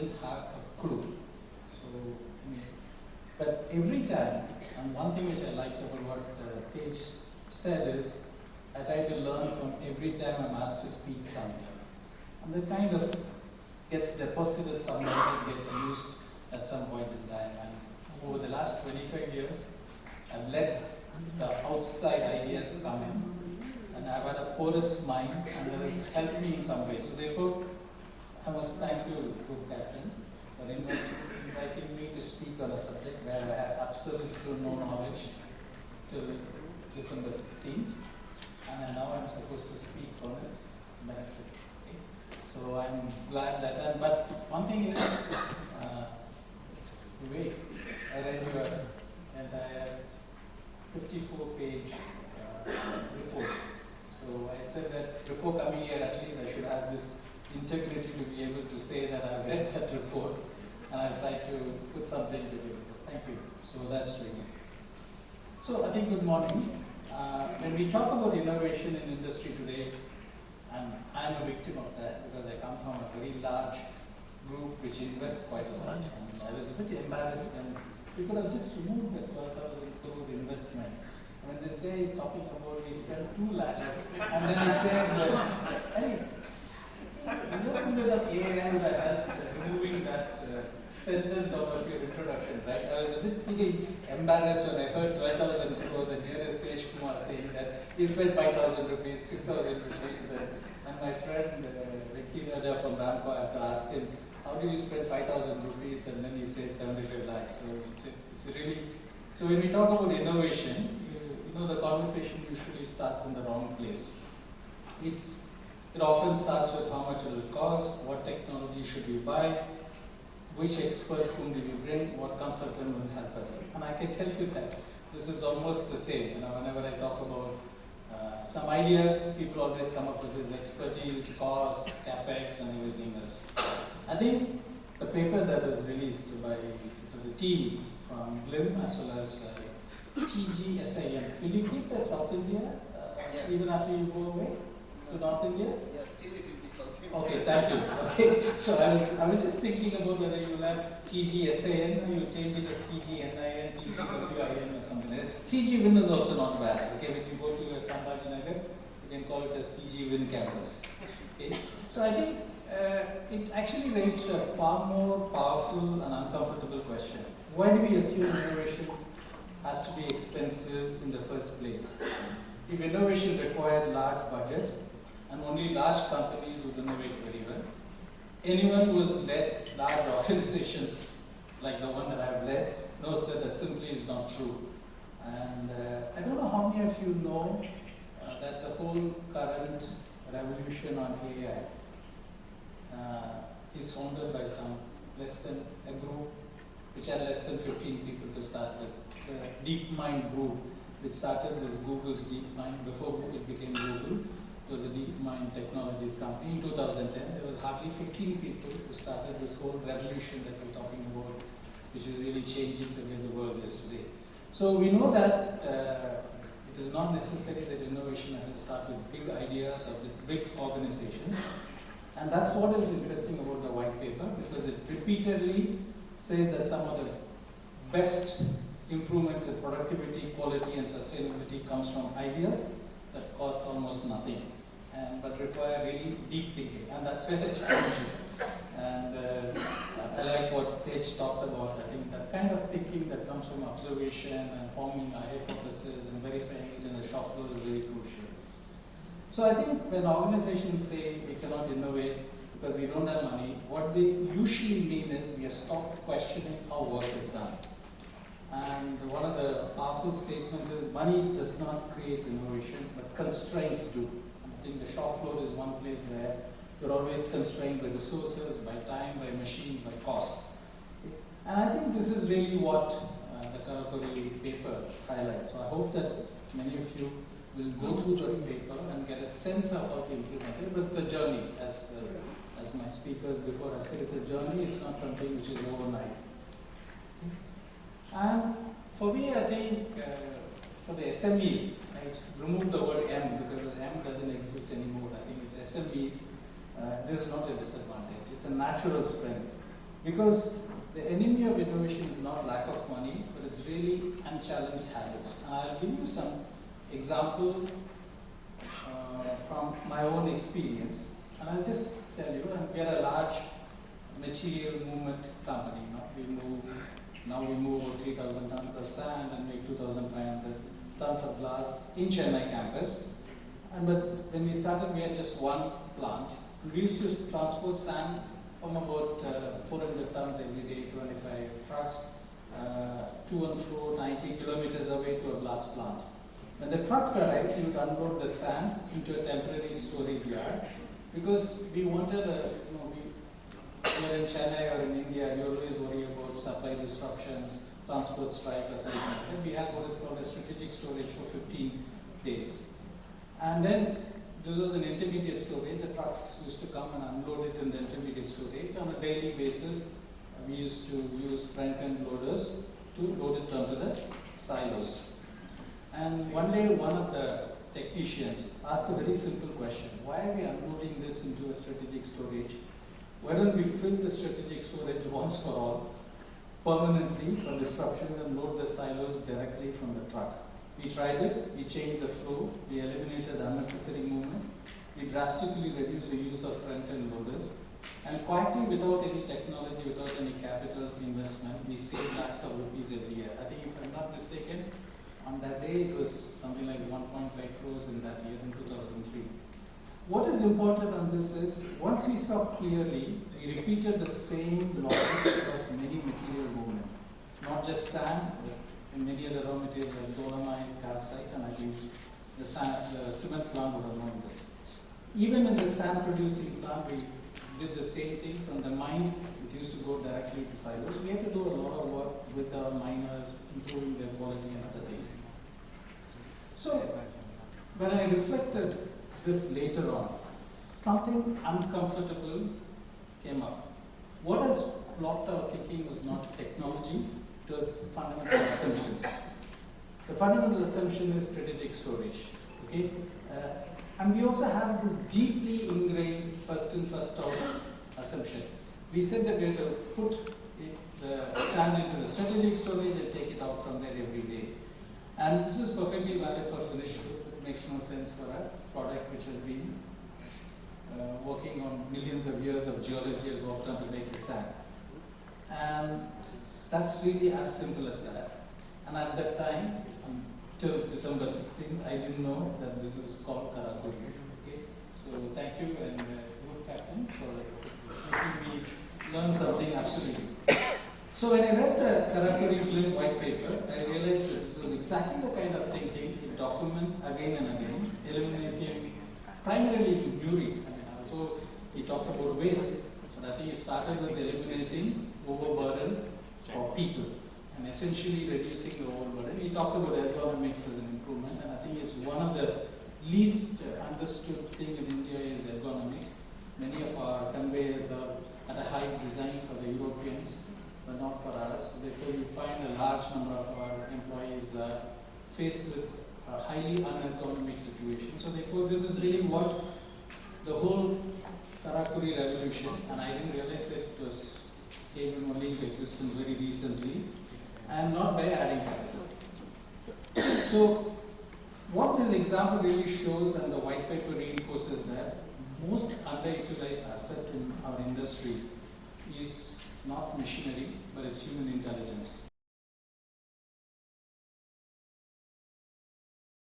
didn't have a clue. So, but every time, and one thing which I liked about what Tej said is, I try to learn from every time I'm asked to speak something. And that kind of gets deposited somewhere and gets used at some point in time. And over the last 25 years, I've let the outside ideas come in. And I've had a porous mind, and that has helped me in some ways. So therefore, I was thank you, Group Captain, for inviting me to speak on a subject where I had absolutely no knowledge till December 16th. And now I'm supposed to speak on its benefits. Okay? So I'm glad that, but one thing is, wait, I read your entire 54-page report. So I said that before coming here, at least I should have this integrity to be able to say that I've read that report and I've tried to put something together. Thank you. So that's true. So I think good morning. When we talk about innovation in industry today, and I'm a victim of that because I come from a very large group which invests quite a lot, and I was a bit embarrassed when we could have just removed that 12,000 crore investment. When this guy is talking about we spent 2 lakhs, and then he said, hey, a little bit of AI would have helped removing that sentence out of your introduction, right? I was a bit embarrassed when I heard 12,000 crores and here is Tej Kumar saying that he spent 5,000 rupees, 6,000 rupees, and my friend Vicky Raja from Banco, I have to ask him, how did you spend 5,000 rupees? And then he said 75 lakhs. So it's really, so when we talk about innovation, you know the conversation usually starts in the wrong place. It often starts with how much it will cost, what technology should we buy, which expert whom do we bring, what consultant will help us. And I can tell you that this is almost the same. You know, whenever I talk about some ideas, people always come up with this expertise, cost, capex, and everything else. I think the paper that was released by the team from GLIM as well as TGSIM, will you keep that South India even after you go away to North India? Yeah, still it will be South India. Okay, thank you. Okay, so I was just thinking about whether you will have TGSAN or you change it as TGNIN, TGWIN or something like that. TGWIN is also not bad. Okay, when you go to Sambhajinagar, you can call it as TGWIN campus. Okay, so I think it actually raised a far more powerful and uncomfortable question. Why do we assume innovation has to be expensive in the first place? If innovation required large budgets and only large companies would innovate very well, anyone who has led large organizations like the one that I have led knows that that simply is not true. And I don't know how many of you know that the whole current revolution on AI is founded by some less than a group which had less than 15 people to start with. The DeepMind group, which started with Google's DeepMind before it became Google. It was a DeepMind Technologies company. In 2010, there were hardly 15 people who started this whole revolution that we're talking about, which is really changing the way the world is today. So we know that it is not necessary that innovation has to start with big ideas or with big organizations. And that's what is interesting about the white paper, because it repeatedly says that some of the best improvements in productivity, quality, and sustainability comes from ideas that cost almost nothing, but require really deep thinking, and that's where the challenge is. And I like what Tej talked about. I think that kind of thinking that comes from observation and forming a hypothesis and verifying it in the shop floor is very crucial. So I think when organizations say we cannot innovate because we don't have money, what they usually mean is we have stopped questioning how work is done. And one of the powerful statements is money does not create innovation, but constraints do. I think the shop floor is one place where you're always constrained by resources, by time, by machines, by costs. And I think this is really what the Karakuri paper highlights. So I hope that many of you will go through the paper and get a sense of how to implement it, but it's a journey, as my speakers before have said, it's a journey, it's not something which is overnight. And for me, I think for the SMEs, I've removed the word M because the M doesn't exist anymore. I think it's SMEs. This is not a disadvantage. It's a natural strength. Because the enemy of innovation is not lack of money, but it's really unchallenged habits. And I'll give you some example from my own experience. And I'll just tell you, we are a large material movement company. Now we move over 3,000 tons of sand and make 2,500 tons of glass in Chennai campus. But when we started, we had just one plant. We used to transport sand from about 400 tons every day, 25 trucks, to and fro 90 kilometers away to a glass plant. When the trucks arrived, you would unload the sand into a temporary storage yard because we wanted here in Chennai or in India, you always worry about supply disruptions, transport strike or something like that. We had what is called a strategic storage for 15 days. And then this was an intermediate storage. The trucks used to come and unload it in the intermediate storage. On a daily basis, we used to use front-end loaders to load it onto the silos. And one day, one of the technicians asked a very simple question. Why are we unloading this into a strategic storage? Why don't we fill the strategic storage once for all, permanently for disruptions and load the silos directly from the truck? We tried it, we changed the flow, we eliminated unnecessary movement, we drastically reduced the use of front-end loaders, and quietly, without any technology, without any capital investment, we saved lakhs of rupees every year. I think if I'm not mistaken, on that day it was something like 1.5 crores in that year, in 2003. What is important on this is, once we saw clearly, we repeated the same logic across many material movement, not just sand, but in many other raw materials like dolomite, calcite, and I think the cement plant would have known this. Even in the sand producing plant, we did the same thing. From the mines, it used to go directly to silos. We had to do a lot of work with our miners, improving their quality and other things. So, when I reflected this later on, something uncomfortable came up. What has blocked our thinking was not technology, it was fundamental assumptions. The fundamental assumption is strategic storage. Okay? And we also have this deeply ingrained first in, first out assumption. We said that we have to put the sand into the strategic storage and take it out from there every day. And this is perfectly valid for finished good. It makes no sense for a product which has been working on millions of years of geology has worked on to make the sand. And that's really as simple as that. And at that time, till December 16th, I didn't know that this is called Karakuri. Okay? So thank you and good captain for making me learn something absolutely. So when I read the Karakuri white paper, I realized that this was exactly the kind of thinking it documents again and again, eliminating primarily Muri. Also he talked about waste, but I think it started with eliminating overburden for people and essentially reducing the overburden. He talked about ergonomics as an improvement, and I think it's one of the least understood thing in India is ergonomics. Many of our conveyors are at a high design for the Europeans, but not for us. So therefore, you find a large number of our employees faced with a highly unergonomic situation. So therefore, this is really what the whole Karakuri revolution, and I didn't realize that it was came only into existence very recently, and not by adding capital. So what this example really shows, and the white paper reinforces that, most underutilized asset in our industry is not machinery, but it's human intelligence.